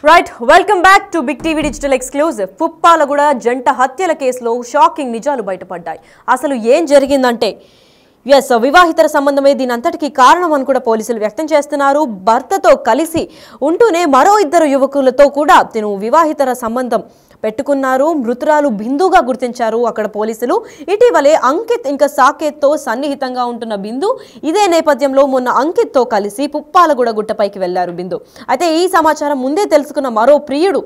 Right welcome back to Big TV digital exclusive. Puppalaguda జంట హత్యల కేసులో షాకింగ్ నిజాలు బయటపడ్డాయి. అసలు ఏం జరిగిందంటే వివాహితర సంబంధమే దీనంతటికి కారణం అని కూడా పోలీసులు వ్యక్తం చేస్తున్నారు. భర్తతో కలిసి ఉంటూనే మరో ఇద్దరు యువకులతో కూడా తిను వివాహితర సంబంధం పెట్టుకున్నారు. మృతురాలు బిందుగా గుర్తించారు అక్కడ పోలీసులు. ఇటీవలే అంకిత్ ఇంకా సాకేత్తో సన్నిహితంగా ఉంటున్న బిందు ఇదే నేపథ్యంలో మొన్న అంకిత్తో కలిసి పుప్పాలగూడ గుట్టపైకి వెళ్లారు బిందు. అయితే ఈ సమాచారం ముందే తెలుసుకున్న మరో ప్రియుడు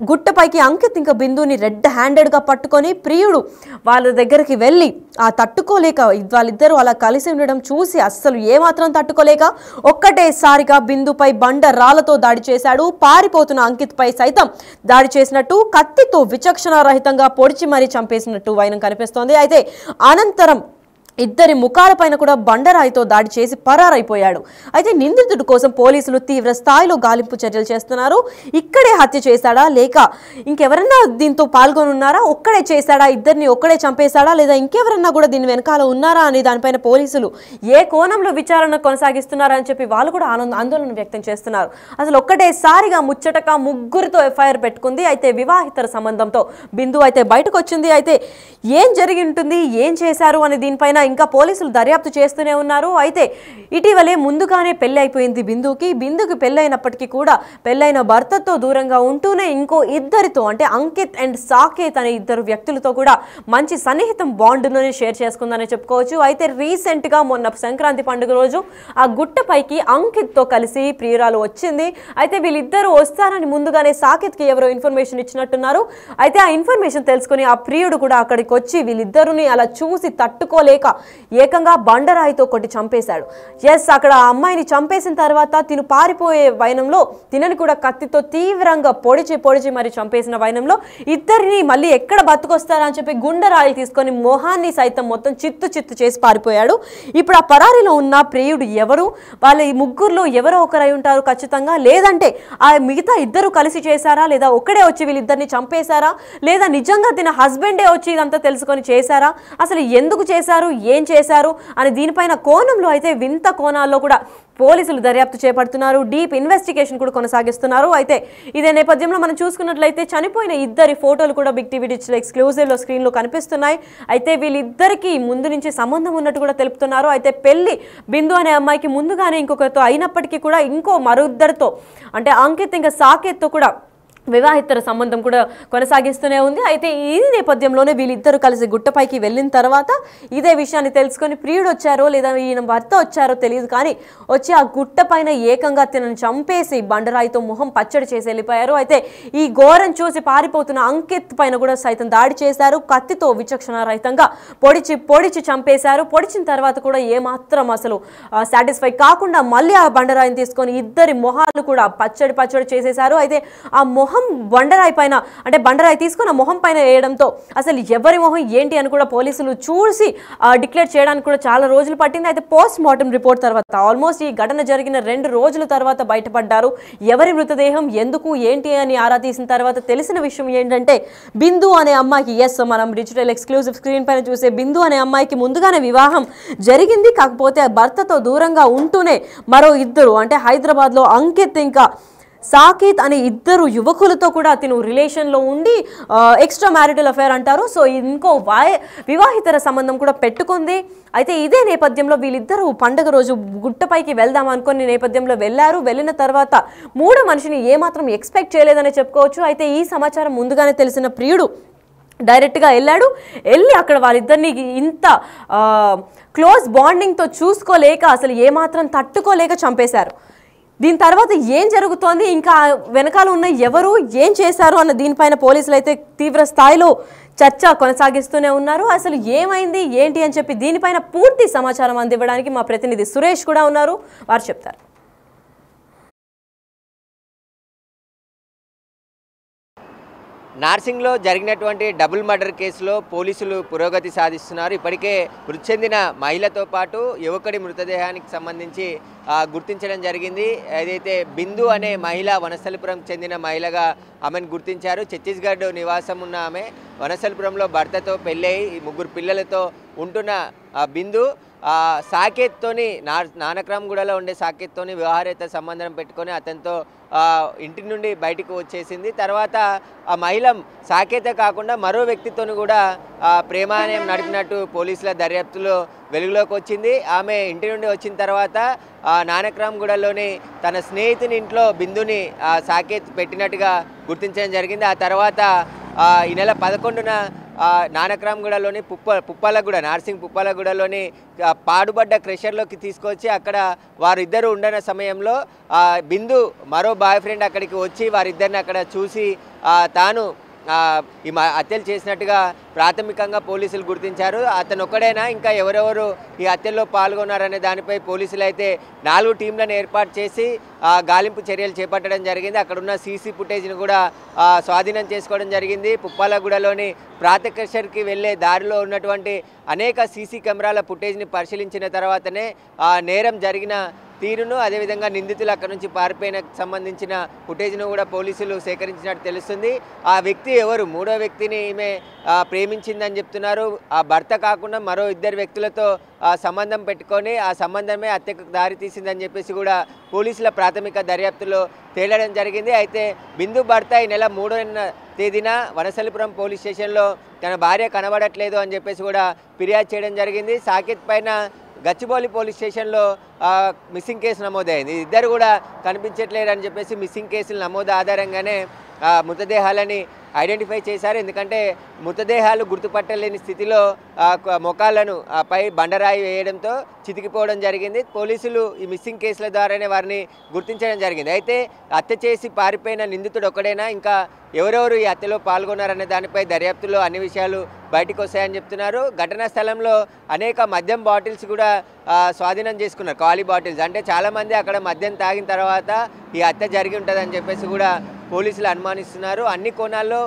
గుట్టపైకి అంకిత్ ఇంకా బిందుని రెడ్ హ్యాండెడ్గా పట్టుకొని ప్రియుడు వాళ్ళ దగ్గరికి వెళ్ళి ఆ తట్టుకోలేక వాళ్ళిద్దరూ అలా కలిసి ఉండడం చూసి అస్సలు ఏమాత్రం తట్టుకోలేక ఒక్కటేసారిగా బిందుపై బండ రాళ్లతో దాడి చేశాడు. పారిపోతున్న అంకిత్ పై సైతం దాడి చేసినట్టు కత్తితో విచక్షణారహితంగా పొడిచి మరీ చంపేసినట్టు వైనం కనిపిస్తోంది. అయితే అనంతరం ఇద్దరి ముఖాలపైన కూడా బండరాయితో దాడి చేసి పరారైపోయాడు. అయితే నిందితుడి కోసం పోలీసులు తీవ్ర స్థాయిలో గాలింపు చర్యలు చేస్తున్నారు. ఇక్కడే హత్య చేశాడా లేక ఇంకెవరన్నా దీంతో పాల్గొనున్నారా, ఒక్కడే చేశాడా, ఇద్దరిని ఒక్కడే చంపేశాడా లేదా ఇంకెవరన్నా కూడా దీని వెనకాల ఉన్నారా అని దానిపైన పోలీసులు ఏ కోణంలో విచారణ కొనసాగిస్తున్నారని చెప్పి వాళ్ళు కూడా ఆందోళన వ్యక్తం చేస్తున్నారు. అసలు ఒక్కటేసారిగా ముచ్చటగా ముగ్గురితో ఎఫ్ఐఆర్ పెట్టుకుంది. అయితే వివాహితర సంబంధంతో బిందు అయితే బయటకు వచ్చింది. అయితే ఏం జరిగి ఉంటుంది, ఏం చేశారు అని దీనిపైన ఇంకా పోలీసులు దర్యాప్తు చేస్తూనే ఉన్నారు. అయితే ఇటీవలే ముందుగానే పెళ్లి అయిపోయింది బిందుకి పెళ్ళైనప్పటికీ కూడా పెళ్ళైన భర్తతో దూరంగా ఉంటూనే ఇంకో ఇద్దరితో అంటే అంకిత్ అండ్ సాకేత్ అనే ఇద్దరు వ్యక్తులతో కూడా మంచి సన్నిహితం బాండ్ను షేర్ చేసుకుందని చెప్పుకోవచ్చు. అయితే రీసెంట్ గా మొన్న సంక్రాంతి పండుగ రోజు ఆ గుట్టపైకి అంకిత్ తో కలిసి ప్రియురాలు వచ్చింది. అయితే వీళ్ళిద్దరూ వస్తారని ముందుగానే సాకేత్ కి ఎవరో ఇన్ఫర్మేషన్ ఇచ్చినట్టున్నారు. అయితే ఆ ఇన్ఫర్మేషన్ తెలుసుకుని ఆ ప్రియుడు కూడా అక్కడికి వచ్చి వీళ్ళిద్దరుని అలా చూసి తట్టుకోలేక ఏకంగా బండరాయితో కొట్టి చంపేశాడు. అక్కడ ఆ అమ్మాయిని చంపేసిన తర్వాత తిను పారిపోయే వైనంలో తినని కూడా కత్తితో తీవ్రంగా పొడిచి మరి చంపేసిన వైనంలో ఇద్దరిని మళ్ళీ ఎక్కడ బతుకొస్తారని చెప్పి గుండెరాయిలు తీసుకొని మొహాన్ని సైతం మొత్తం చిత్తు చేసి పారిపోయాడు. ఇప్పుడు ఆ పరారీలో ఉన్న ప్రియుడు ఎవరు, వాళ్ళ ఈ ముగ్గురులో ఎవరో ఒకరై ఉంటారు ఖచ్చితంగా. లేదంటే ఆ మిగతా ఇద్దరు కలిసి చేశారా లేదా ఒక్కడే వచ్చి వీళ్ళిద్దరిని చంపేశారా లేదా నిజంగా తిన హస్బెండే వచ్చి ఇదంతా తెలుసుకొని చేశారా, అసలు ఎందుకు చేశారు, ఏం చేశారు అని దీనిపైన కోణంలో అయితే వింత కోణాల్లో కూడా పోలీసులు దర్యాప్తు చేపడుతున్నారు. డీప్ ఇన్వెస్టిగేషన్ కూడా కొనసాగిస్తున్నారు. అయితే ఇదే నేపథ్యంలో మనం చూసుకున్నట్లయితే చనిపోయిన ఇద్దరి ఫోటోలు కూడా బిగ్ టీవీ డిజిటల్ ఎక్స్క్లూజివ్ లో స్క్రీన్ లో కనిపిస్తున్నాయి. అయితే వీళ్ళిద్దరికి ముందు నుంచి సంబంధం ఉన్నట్టు కూడా తెలుపుతున్నారు. అయితే పెళ్లి బిందు అనే అమ్మాయికి ముందుగానే ఇంకొకరితో అయినప్పటికీ కూడా ఇంకో మరో ఇద్దరితో అంటే అంకిత్ ఇంకా సాకేత్తో కూడా వివాహితర సంబంధం కూడా కొనసాగిస్తూనే ఉంది. అయితే ఈ నేపథ్యంలోనే వీళ్ళిద్దరూ కలిసి గుట్టపైకి వెళ్ళిన తర్వాత ఇదే విషయాన్ని తెలుసుకొని ప్రియుడు వచ్చారో లేదా ఈయన భర్త వచ్చారో తెలియదు కానీ వచ్చి ఆ గుట్ట పైన ఏకంగా తినని చంపేసి బండరాయితో మొహం పచ్చడి చేసి వెళ్ళిపోయారు. అయితే ఈ ఘోరం చూసి పారిపోతున్న అంకిత్ పైన కూడా సైతం దాడి చేశారు. కత్తితో విచక్షణారహితంగా పొడిచి చంపేశారు. పొడిచిన తర్వాత కూడా ఏమాత్రం అసలు సాటిస్ఫై కాకుండా మళ్ళీ ఆ బండరాయిని తీసుకొని ఇద్దరి మొహాలు కూడా పచ్చడి చేసేశారు. అయితే ఆ మొహం బండరాయి పైన అంటే బండరాయి తీసుకుని ఆ మొహం పైన వేయడంతో అసలు ఎవరి మొహం ఏంటి అని కూడా పోలీసులు చూసి డిక్లేర్ చేయడానికి కూడా చాలా రోజులు పట్టింది. అయితే పోస్ట్ మార్టం రిపోర్ట్ తర్వాత ఆల్మోస్ట్ ఈ ఘటన జరిగిన 2 రోజుల తర్వాత బయటపడ్డారు. ఎవరి మృతదేహం ఎందుకు ఏంటి అని ఆరా తీసిన తర్వాత తెలిసిన విషయం ఏంటంటే బిందు అనే అమ్మాయికి మనం డిజిటల్ ఎక్స్క్లూజివ్ స్క్రీన్ పైన చూసే బిందు అనే అమ్మాయికి ముందుగానే వివాహం జరిగింది. కాకపోతే భర్తతో దూరంగా ఉంటూనే మరో ఇద్దరు అంటే హైదరాబాద్ లో అంకిత్ ఇంకా సాకేత్ అనే ఇద్దరు యువకులతో కూడా తిను రిలేషన్లో ఉండి ఎక్స్ట్రా మ్యారిటల్ అఫేర్ అంటారు. సో ఇంకో వివాహితర సంబంధం కూడా పెట్టుకుంది. అయితే ఇదే నేపథ్యంలో వీళ్ళిద్దరూ పండుగ రోజు గుట్టపైకి వెళ్దాం అనుకునే నేపథ్యంలో వెళ్ళిన తర్వాత మూడో మనిషిని ఏమాత్రం ఎక్స్పెక్ట్ చేయలేదని చెప్పుకోవచ్చు. అయితే ఈ సమాచారం ముందుగానే తెలిసిన ప్రియుడు డైరెక్ట్గా వెళ్ళి అక్కడ వాళ్ళిద్దరిని ఇంత క్లోజ్ బాండింగ్తో చూసుకోలేక అసలు ఏమాత్రం తట్టుకోలేక చంపేశారు. దీని తర్వాత ఏం జరుగుతోంది, ఇంకా వెనకాల ఉన్న ఎవరు ఏం చేశారు అన్న దీనిపైన పోలీసులు అయితే తీవ్ర స్థాయిలో చర్చ కొనసాగిస్తూనే ఉన్నారు. అసలు ఏమైంది ఏంటి అని చెప్పి దీనిపైన పూర్తి సమాచారం అందివ్వడానికి మా ప్రతినిధి సురేష్ కూడా ఉన్నారు, వారు చెప్తారు. నార్సింగ్లో జరిగినటువంటి డబుల్ మర్డర్ కేసులో పోలీసులు పురోగతి సాధిస్తున్నారు. ఇప్పటికే మృతి చెందిన మహిళతో పాటు యువకుడి మృతదేహానికి సంబంధించి గుర్తించడం జరిగింది. ఏదైతే బిందు అనే మహిళ వనస్థలిపురం చెందిన మహిళగా ఆమెను గుర్తించారు. ఛత్తీస్గఢ్ నివాసం ఉన్న ఆమె వనస్థలిపురంలో భర్తతో పెళ్ళై 3 పిల్లలతో ఉంటున్న బిందు సాకేత్తోని నానక్రామ్గూడలో ఉండే సాకేత్తోని వ్యవహారేత సంబంధం పెట్టుకొని అతనితో ఇంటి నుండి బయటకు వచ్చేసింది. తర్వాత ఆ మహిళ సాకేతే కాకుండా మరో వ్యక్తితోని కూడా ప్రేమాయణం నడిపినట్టు పోలీసుల దర్యాప్తులో వెలుగులోకి వచ్చింది. ఆమె ఇంటి నుండి వచ్చిన తర్వాత నానక్రామ్గూడలోని తన స్నేహితుని ఇంట్లో బిందుని సాకేత్ పెట్టినట్టుగా గుర్తించడం జరిగింది. ఆ తర్వాత ఈ నెల 11న నానక్రామ్గూడలోని పుప్పాలగూడ నార్సింగ్ పుప్పాలగూడలోని పాడుబడ్డ క్రెషర్లోకి తీసుకొచ్చి అక్కడ వారిద్దరు ఉండన సమయంలో బిందు మరో బాయ్ ఫ్రెండ్ అక్కడికి వచ్చి వారిద్దరిని అక్కడ చూసి తాను ఈ హత్యలు చేసినట్టుగా ప్రాథమికంగా పోలీసులు గుర్తించారు. అతను ఒక్కడైనా ఇంకా ఎవరెవరు ఈ హత్యల్లో పాల్గొన్నారనే దానిపై పోలీసులు అయితే 4 టీంలను ఏర్పాటు చేసి గాలింపు చర్యలు చేపట్టడం జరిగింది. అక్కడున్న సీసీ ఫుటేజ్ను కూడా స్వాధీనం చేసుకోవడం జరిగింది. పుప్పాలగూడలోని ప్రాతకర్షర్కి వెళ్ళే దారిలో ఉన్నటువంటి అనేక సీసీ కెమెరాల ఫుటేజ్ని పరిశీలించిన తర్వాతనే నేరం జరిగిన తీరును అదేవిధంగా నిందితులు అక్కడ నుంచి పారిపోయిన సంబంధించిన ఫుటేజ్ను కూడా పోలీసులు సేకరించినట్టు తెలుస్తుంది. ఆ వ్యక్తి ఎవరు, మూడో వ్యక్తిని ఈమె ప్రేమించిందని చెప్తున్నారు. ఆ భర్త కాకుండా మరో 2 వ్యక్తులతో సంబంధం పెట్టుకొని ఆ సంబంధమే హత్యకు దారితీసిందని చెప్పేసి కూడా పోలీసుల ప్రాథమిక దర్యాప్తులో తేలడం జరిగింది. అయితే బిందు భర్త ఈ నెల 3వ తేదీన వనసలిపురం పోలీస్ స్టేషన్లో తన భార్య కనబడట్లేదు అని చెప్పేసి కూడా ఫిర్యాదు చేయడం జరిగింది. సాకేత్ పైన గచ్చిబౌలి పోలీస్ స్టేషన్లో మిస్సింగ్ కేసు నమోదైంది. ఇద్దరు కూడా కనిపించట్లేరు అని చెప్పేసి మిస్సింగ్ కేసుల నమోదు ఆధారంగానే మృతదేహాలని ఐడెంటిఫై చేశారు. ఎందుకంటే మృతదేహాలు గుర్తుపట్టలేని స్థితిలో మొఖాలను పై బండరాయి వేయడంతో చితికిపోవడం జరిగింది. పోలీసులు ఈ మిస్సింగ్ కేసుల ద్వారానే వారిని గుర్తించడం జరిగింది. అయితే హత్య చేసి పారిపోయిన నిందితుడు ఒక్కడైనా ఇంకా ఎవరెవరు ఈ హత్యలో పాల్గొన్నారనే దానిపై దర్యాప్తులో అన్ని విషయాలు బయటకు వస్తాయని చెప్తున్నారు. ఘటనా స్థలంలో అనేక మద్యం బాటిల్స్ కూడా స్వాధీనం చేసుకున్నారు, ఖాళీ బాటిల్స్. అంటే చాలామంది అక్కడ మద్యం తాగిన తర్వాత ఈ హత్య జరిగి ఉంటుందని చెప్పేసి కూడా పోలీసులు అనుమానిస్తున్నారు. అన్ని కోణాల్లో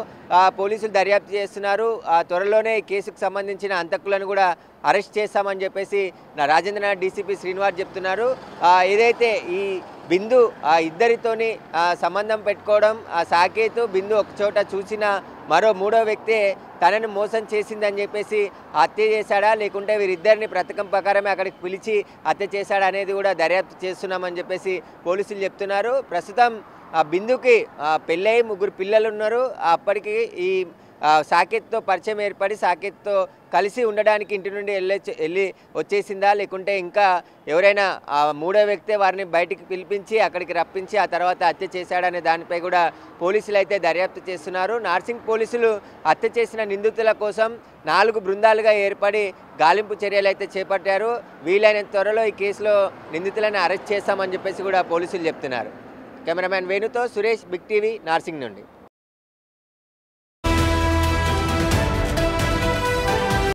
పోలీసులు దర్యాప్తు చేస్తున్నారు. త్వరలోనే ఈ కేసుకు సంబంధించిన హంతకులను కూడా అరెస్ట్ చేస్తామని చెప్పేసి రాజేంద్రనగర్ డీసీపీ శ్రీనివాస్ చెప్తున్నారు. ఏదైతే ఈ బిందు ఇద్దరితోని సంబంధం పెట్టుకోవడం, సాకేత్ బిందు ఒక చోట చూసిన మరో 3వ వ్యక్తి తనని మోసం చేసిందని చెప్పేసి హత్య చేశాడా లేకుంటే వీరిద్దరిని పథకం ప్రకారమే అక్కడికి పిలిచి హత్య చేశాడా అనేది కూడా దర్యాప్తు చేస్తున్నామని చెప్పేసి పోలీసులు చెప్తున్నారు. ప్రస్తుతం బిందుకి పెళ్ళై 3 పిల్లలు ఉన్నారు. అప్పటికి ఈ సాకేత్తో పరిచయం ఏర్పడి సాకేత్తో కలిసి ఉండడానికి ఇంటి నుండి వెళ్ళి వచ్చేసిందా లేకుంటే ఇంకా ఎవరైనా 3వ వ్యక్తి వారిని బయటికి పిలిపించి అక్కడికి రప్పించి ఆ తర్వాత హత్య చేశాడనే దానిపై కూడా పోలీసులు అయితే దర్యాప్తు చేస్తున్నారు. నార్సింగ్ పోలీసులు హత్య చేసిన నిందితుల కోసం 4 బృందాలుగా ఏర్పడి గాలింపు చర్యలు అయితే చేపట్టారు. వీలైనంత త్వరలో ఈ కేసులో నిందితులను అరెస్ట్ చేస్తామని చెప్పేసి కూడా పోలీసులు చెప్తున్నారు. కెమెరామ్యాన్ వేణుతో సురేష్, బిగ్ టీవీ, నార్సింగ్ నుండి.